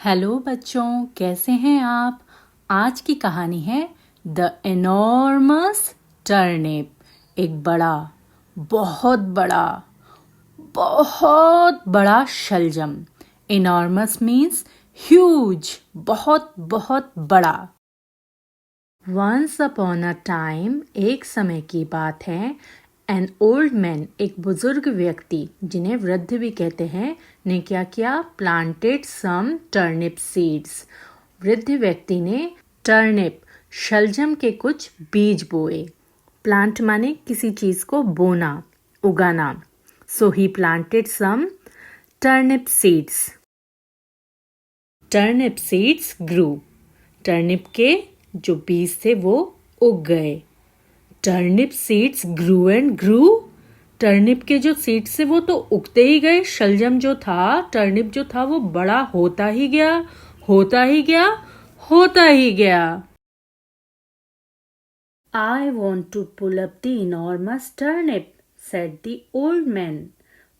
Hello बच्चों, कैसे हैं आप। आज की कहानी है द एनॉर्मस टर्निप। एक बड़ा बहुत बड़ा शलजम। एनॉर्मस मीन्स ह्यूज, बहुत बहुत बड़ा। वंस अपॉन अ टाइम, एक समय की बात है, एन ओल्ड मैन, एक बुजुर्ग व्यक्ति जिन्हें वृद्ध भी कहते हैं, ने क्या किया? Planted some turnip seeds. वृद्ध व्यक्ति ने टर्निप, शलजम के कुछ बीज बोए। प्लांट माने किसी चीज को बोना, उगाना। So he planted some turnip seeds. Turnip seeds grew. Turnip के जो बीज थे वो उग गए। Turnip seeds grew and grew. Turnip के जो सीड्स थे वो तो उगते ही गए। शलजम जो था, टर्निप जो था, वो बड़ा होता ही गया, होता ही गया, होता ही गया। I want to pull up the enormous turnip, said the old man.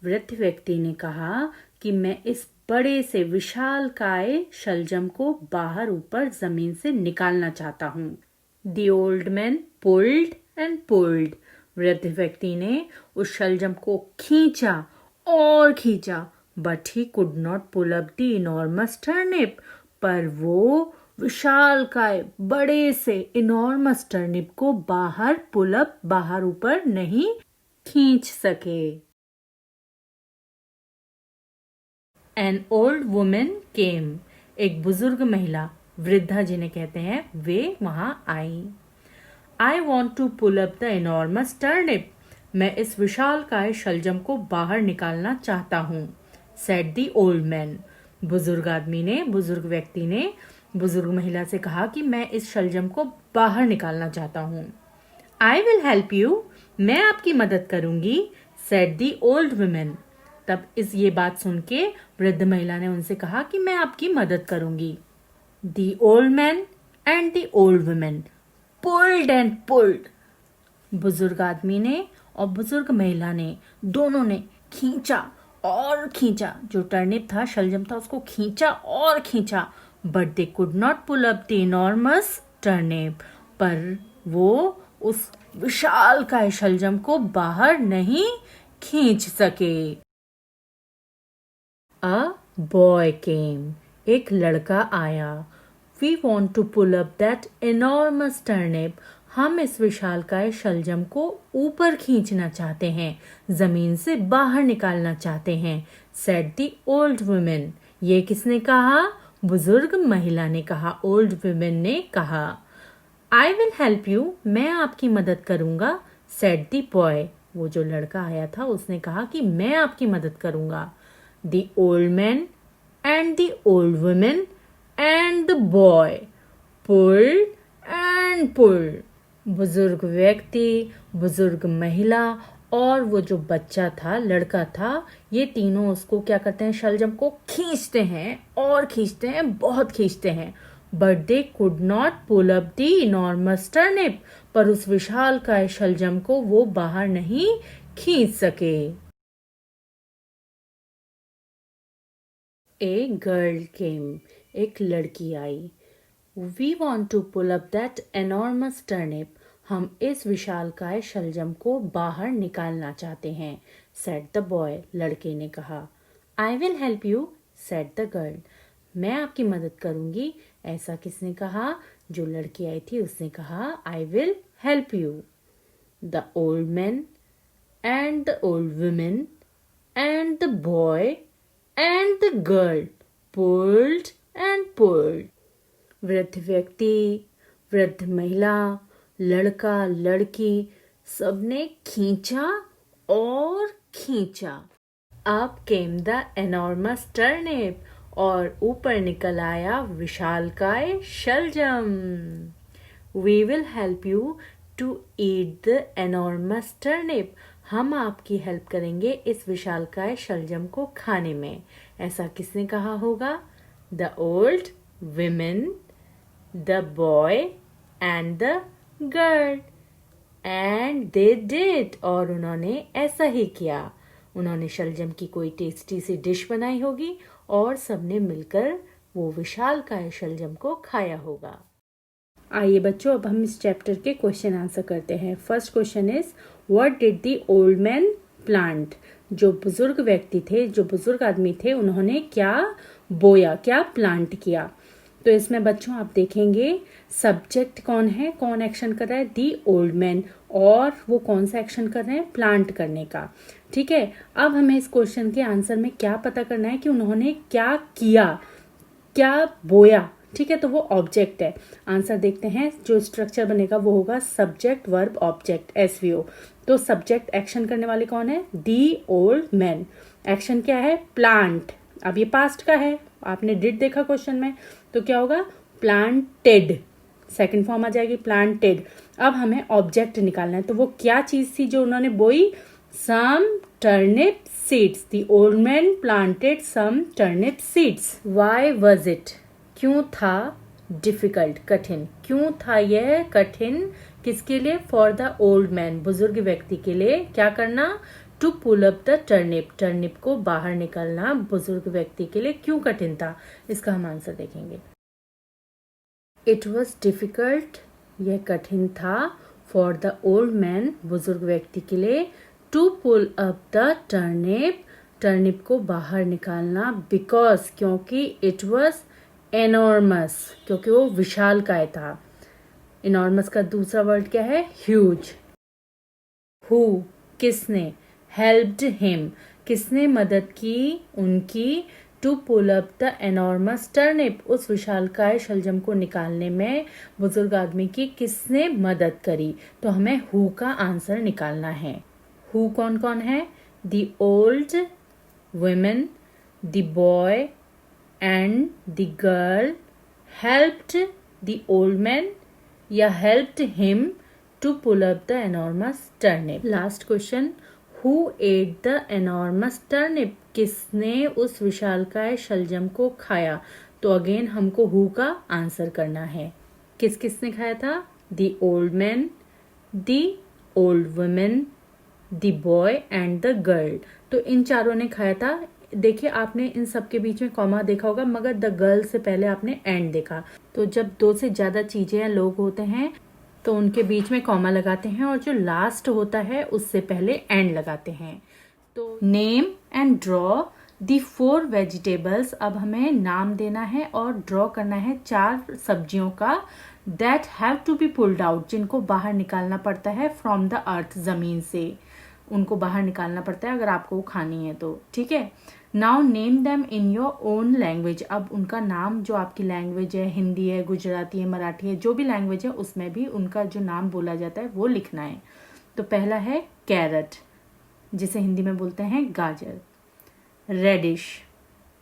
वृद्ध व्यक्ति ने कहा कि मैं इस बड़े से विशालकाय शलजम को बाहर ऊपर जमीन से निकालना चाहता हूँ। The old man pulled and pulled. वृद्ध व्यक्ति ने उस शलजम को खींचा और खींचा, but he could not pull up the enormous turnip. पर वो विशालकाय बड़े से इनॉर्मस टर्निप को बाहर पुलअप, बाहर ऊपर नहीं खींच सके। An old women came. एक बुजुर्ग महिला, वृद्धा जिन्हें कहते हैं, वे वहां आई। I want to pull up the enormous turnip. मैं इस विशालकाय शलजम को बाहर निकालना चाहता हूँ, सेड द ओल्ड मैन। बुजुर्ग आदमी ने, बुजुर्ग व्यक्ति ने बुजुर्ग महिला से कहा कि मैं इस शलजम को बाहर निकालना चाहता हूँ। आई विल हेल्प यू, मैं आपकी मदद करूंगी, सेड द ओल्ड वुमेन। तब ये बात सुन के वृद्ध महिला ने उनसे कहा कि मैं आपकी मदद करूंगी। The old man and the old women pulled and pulled. बुजुर्ग आदमी ने और बुजुर्ग महिला ने, दोनों ने खींचा और खींचा। जो टर्निप था, शलजम था, उसको खींचा और खींचा, but they could not pull up the enormous turnip. पर वो उस विशालकाय शलजम को बाहर नहीं खींच सके। A boy came. एक लड़का आया। We want to pull up that enormous turnip. हम इस विशालकाय शलजम को ऊपर खींचना चाहते हैं, जमीन से बाहर निकालना चाहते हैं, सेड द ओल्ड वुमेन। ये किसने कहा? बुजुर्ग महिला ने कहा, ओल्ड वुमेन ने कहा। आई विल हेल्प यू, मैं आपकी मदद करूंगा, सेड द बॉय। वो जो लड़का आया था उसने कहा कि मैं आपकी मदद करूंगा। The old man and the old women and the boy pulled and pulled. बुजुर्ग व्यक्ति, बुजुर्ग महिला और वो जो बच्चा था, लड़का था, ये तीनों उसको क्या करते हैं? शलजम को खींचते हैं और खींचते हैं, बहुत खींचते हैं, but they could not pull up the enormous turnip. पर उस विशालकाय शलजम को वो बाहर नहीं खींच सके। A girl came. एक लड़की आई। We want to pull up that enormous turnip. हम इस विशालकाय शलजम को बाहर निकालना चाहते हैं, सेड द बॉय। लड़के ने कहा। I will help you, said the girl. मैं आपकी मदद करूंगी, ऐसा किसने कहा? जो लड़की आई थी उसने कहा, I will help you. The old man and the old women and the boy and the girl pulled and pulled. वृद्ध व्यक्ति, वृद्ध महिला, लड़का, लड़की, सबने खींचा और खींचा। अब केम द एनॉर्मस टर्निप। और ऊपर निकल आया विशालकाय शलजम। We will help you to eat the enormous turnip. हम आपकी हेल्प करेंगे इस विशालकाय शलजम को खाने में, ऐसा किसने कहा होगा? The old women, the boy and the girl. And they did. और उन्होंने ऐसा ही किया। उन्होंने शलजम की कोई टेस्टी सी डिश बनाई होगी और सबने मिलकर वो विशालकाय शलजम को खाया होगा। आइए बच्चों, अब हम इस चैप्टर के क्वेश्चन आंसर करते हैं। First question is what did the old man plant. जो बुजुर्ग व्यक्ति थे, जो बुजुर्ग आदमी थे, उन्होंने क्या बोया, क्या प्लांट किया। तो इसमें बच्चों आप देखेंगे सब्जेक्ट कौन है, कौन एक्शन कर रहा है, दी ओल्ड मैन, और वो कौन सा एक्शन कर रहे हैं, प्लांट करने का। ठीक है, अब हमें इस क्वेश्चन के आंसर में क्या पता करना है कि उन्होंने क्या किया, क्या बोया। ठीक है, तो वो ऑब्जेक्ट है। आंसर देखते हैं, जो स्ट्रक्चर बनेगा वो होगा सब्जेक्ट वर्ब ऑब्जेक्ट, एसवीओ। तो सब्जेक्ट एक्शन करने वाले कौन है, दी ओल्ड मैन। एक्शन क्या है, प्लांट। अब ये पास्ट का है, आपने डिड देखा क्वेश्चन में, तो क्या होगा, प्लांटेड, सेकंड फॉर्म आ जाएगी प्लांटेड। अब हमें ऑब्जेक्ट निकालना है, तो वो क्या चीज थी जो उन्होंने बोई, some turnip seeds. The old man planted some turnip seeds. Why was it, क्यों था, डिफिकल्ट, कठिन। क्यों था यह कठिन, किसके लिए, फॉर द ओल्ड मैन, बुजुर्ग व्यक्ति के लिए। क्या करना, to pull up the turnip, turnip को बाहर निकालना बुजुर्ग व्यक्ति के लिए क्यों कठिन था। इसका हम आंसर देखेंगे। इट वॉज डिफिकल्ट, यह कठिन था, फॉर द ओल्ड मैन, बुजुर्ग व्यक्ति के लिए, to pull up the turnip, turnip को बाहर निकालना, बिकॉज, क्योंकि, इट वॉज एनॉर्मस, क्योंकि वो विशालकाय था। एनॉर्मस का दूसरा वर्ड क्या है, ह्यूज। हु, किसने, हेल्प्ड हिम, किसने मदद की उनकी, to pull up the enormous turnip, उस विशालकाय शलजम को निकालने में बुजुर्ग आदमी की किसने मदद करी। तो हमें हु का आंसर निकालना है। हु कौन कौन है, the old women, the boy and the girl helped the old man या helped him to pull up the enormous turnip. Last question, who ate the enormous turnip, किसने उस विशालकाय शलजम को खाया। तो अगेन हमको हु का आंसर करना है। किस किसने खाया था, the old man, the old women, the boy and the girl. तो इन चारों ने खाया था। देखिए, आपने इन सब के बीच में कॉमा देखा होगा, मगर द गर्ल से पहले आपने एंड देखा। तो जब दो से ज्यादा चीजें या लोग होते हैं तो उनके बीच में कॉमा लगाते हैं, और जो लास्ट होता है उससे पहले एंड लगाते हैं। तो name and draw the 4 vegetables. अब हमें नाम देना है और ड्रॉ करना है 4 सब्जियों का, that have to be pulled out, जिनको बाहर निकालना पड़ता है फ्रॉम द अर्थ, जमीन से उनको बाहर निकालना पड़ता है अगर आपको वो खानी है तो। ठीक है, now name them in your own language. अब उनका नाम, जो आपकी लैंग्वेज है, हिंदी है, गुजराती है, मराठी है, जो भी लैंग्वेज है उसमें भी उनका जो नाम बोला जाता है वो लिखना है। तो पहला है कैरट, जिसे हिंदी में बोलते हैं गाजर, रेडिश,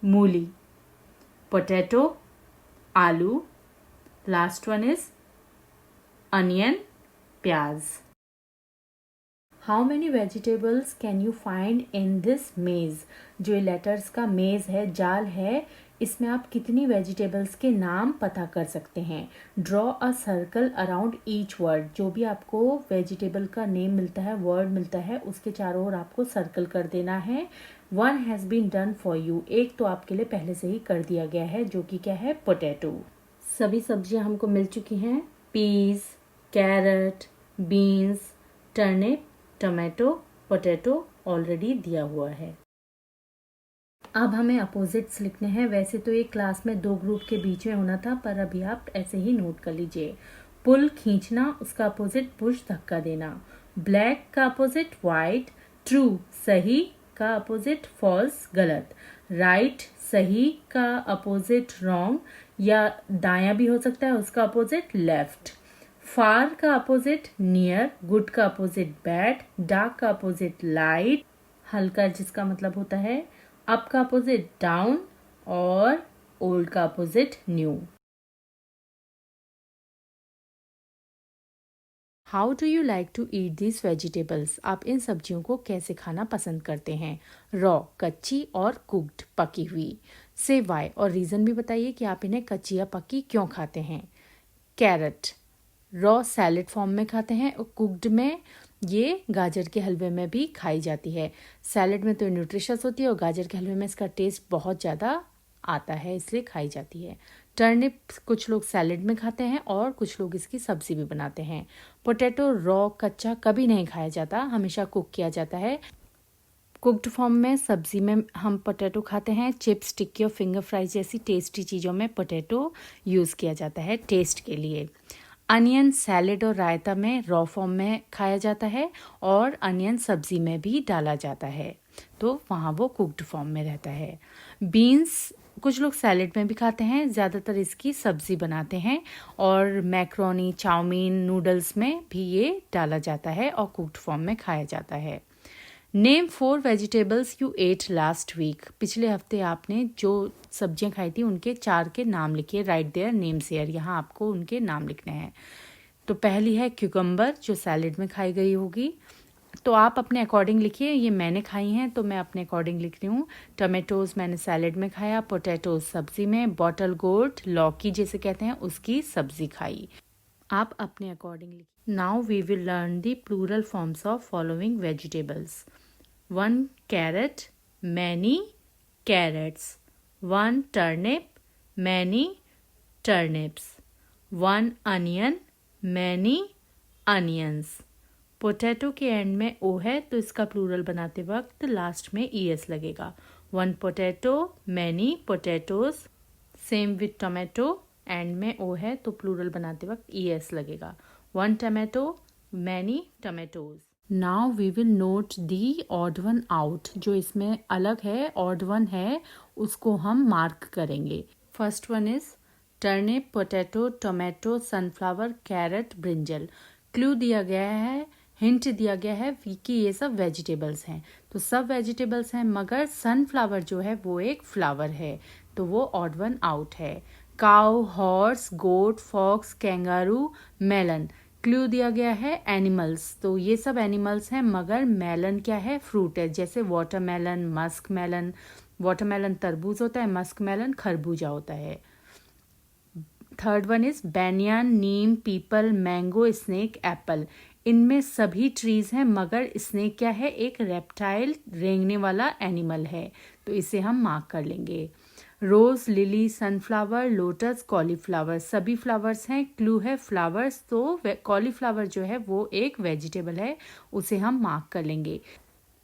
मूली, पोटैटो, आलू, लास्ट वन इज अनियन, प्याज। How many vegetables can you find in this मेज। जो ये लेटर्स का मेज है, जाल है, इसमें आप कितनी वेजिटेबल्स के नाम पता कर सकते हैं। Draw a circle around each word. जो भी आपको वेजिटेबल का नेम मिलता है, वर्ड मिलता है, उसके चारों ओर आपको सर्कल कर देना है। 1 has been done for you, एक तो आपके लिए पहले से ही कर दिया गया है, जो कि क्या है, पोटैटो। सभी सब्जियां हमको मिल चुकी हैं, peas, carrot, beans, turnip, tomato, potato already दिया हुआ है। अब हमें अपोजिट्स लिखने हैं। वैसे तो एक क्लास में 2 ग्रुप के बीच में होना था, पर अभी आप ऐसे ही नोट कर लीजिए। पुल, खींचना, उसका अपोजिट पुश, धक्का देना। ब्लैक का अपोजिट वाइट, ट्रू, सही का अपोजिट फॉल्स, गलत। राइट, सही का अपोजिट रॉन्ग, या दायां भी हो सकता है, उसका अपोजिट लेफ्ट। फार का अपोजिट नियर, गुड का अपोजिट बैड, डार्क का अपोजिट लाइट, हल्का जिसका मतलब होता है, अप का अपोजिट डाउन, और ओल्ड का opposite new. How do you like to eat this vegetables. आप इन सब्जियों को कैसे खाना पसंद करते हैं। रॉ, कच्ची, और कुक्ड, पकी हुई। से वाई, और रीज़न भी बताइए कि आप इन्हें कच्ची या पकी क्यों खाते हैं। कैरट, रॉ सैलेड फॉर्म में खाते हैं, और कुक्ड में ये गाजर के हलवे में भी खाई जाती है। सैलेड में तो न्यूट्रिशियस होती है, और गाजर के हलवे में इसका टेस्ट बहुत ज़्यादा आता है, इसलिए खाई जाती है। टर्निप कुछ लोग सैलेड में खाते हैं और कुछ लोग इसकी सब्जी भी बनाते हैं। पोटैटो रॉ कच्चा कभी नहीं खाया जाता, हमेशा कुक किया जाता है। कुक्ड फॉर्म में सब्जी में हम पोटैटो खाते हैं। चिप्स, टिक्की और फिंगर फ्राइज जैसी टेस्टी चीज़ों में पोटैटो यूज़ किया जाता है टेस्ट के लिए। अनियन सैलेड और रायता में रॉ फॉर्म में खाया जाता है और अनियन सब्जी में भी डाला जाता है, तो वहाँ वो कुक्ड फॉर्म में रहता है। बीन्स कुछ लोग सैलेड में भी खाते हैं, ज़्यादातर इसकी सब्जी बनाते हैं। और मैक्रोनी, चाउमीन, नूडल्स में भी ये डाला जाता है और कुक्ड फॉर्म में खाया जाता है। Name 4 vegetables you ate last week. पिछले हफ्ते आपने जो सब्जियां खाई थी उनके 4 के नाम लिखिए। राइट देयर नेम्स हियर, यहाँ आपको उनके नाम लिखने हैं। तो पहली है क्यूकम्बर, जो सैलेड में खाई गई होगी। तो आप अपने अकॉर्डिंग लिखिए, ये मैंने खाई हैं तो मैं अपने अकॉर्डिंग लिख रही हूँ। टमेटोज मैंने सैलेड में खाया, पोटैटोज सब्जी में, बॉटल गोर्ड लौकी जिसे कहते हैं उसकी सब्जी खाई। आप अपने अकॉर्डिंग लिखिए। Now we will learn the plural forms of following vegetables. 1 carrot, many carrots. 1 turnip, many turnips. 1 onion, many onions. Potato के एंड में ओ है तो इसका प्लूरल बनाते वक्त लास्ट में ES लगेगा। 1 potato, many potatoes. Same with tomato, and में ओ है तो प्लूरल बनाते वक्त ES लगेगा। 1 tomato, many tomatoes. Now we will note the odd one out. जो इसमें अलग है, ऑड वन है, उसको हम मार्क करेंगे। First one is turnip, potato, tomato, sunflower, carrot, brinjal. Clue दिया गया है, हिंट दिया गया है कि ये सब वेजिटेबल्स हैं, तो सब वेजिटेबल्स हैं मगर सनफ्लावर जो है वो एक फ्लावर है, तो वो ऑड वन आउट है। काउ, हॉर्स, गोट, फॉक्स, कैंगारू, मेलन। क्लू दिया गया है एनिमल्स, तो ये सब एनिमल्स हैं मगर मेलन क्या है, फ्रूट है। जैसे वाटरमेलन, मस्क मेलन। वाटरमेलन तरबूज होता है, मस्क मेलन खरबूजा होता है। Third one is banyan, Neem, people, mango, snake, Apple. इनमें सभी ट्रीज हैं मगर स्नेक क्या है, एक रेप्टाइल, रेंगने वाला एनिमल है, तो इसे हम मार्क कर लेंगे। रोज, लिली, सनफ्लावर, लोटस, कॉलीफ्लावर, सभी फ्लावर्स हैं। क्लू है फ्लावर्स, तो कॉलीफ्लावर जो है वो एक वेजिटेबल है, उसे हम मार्क कर लेंगे।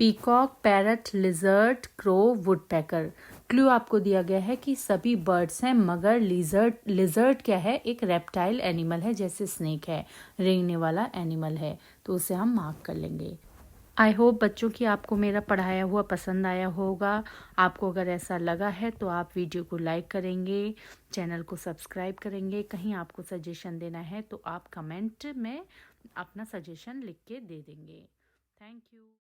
Peacock, parrot, lizard, crow, woodpecker. Clue आपको दिया गया है कि सभी बर्ड्स हैं मगर लिजर्ड क्या है, एक रेप्टाइल एनिमल है, जैसे स्नेक है, रेंगने वाला एनिमल है, तो उसे हम मार्क कर लेंगे। आई होप बच्चों कि आपको मेरा पढ़ाया हुआ पसंद आया होगा। आपको अगर ऐसा लगा है तो आप वीडियो को लाइक करेंगे, चैनल को सब्सक्राइब करेंगे। कहीं आपको सजेशन देना है तो आप कमेंट में अपना सजेशन लिख के दे देंगे। Thank you.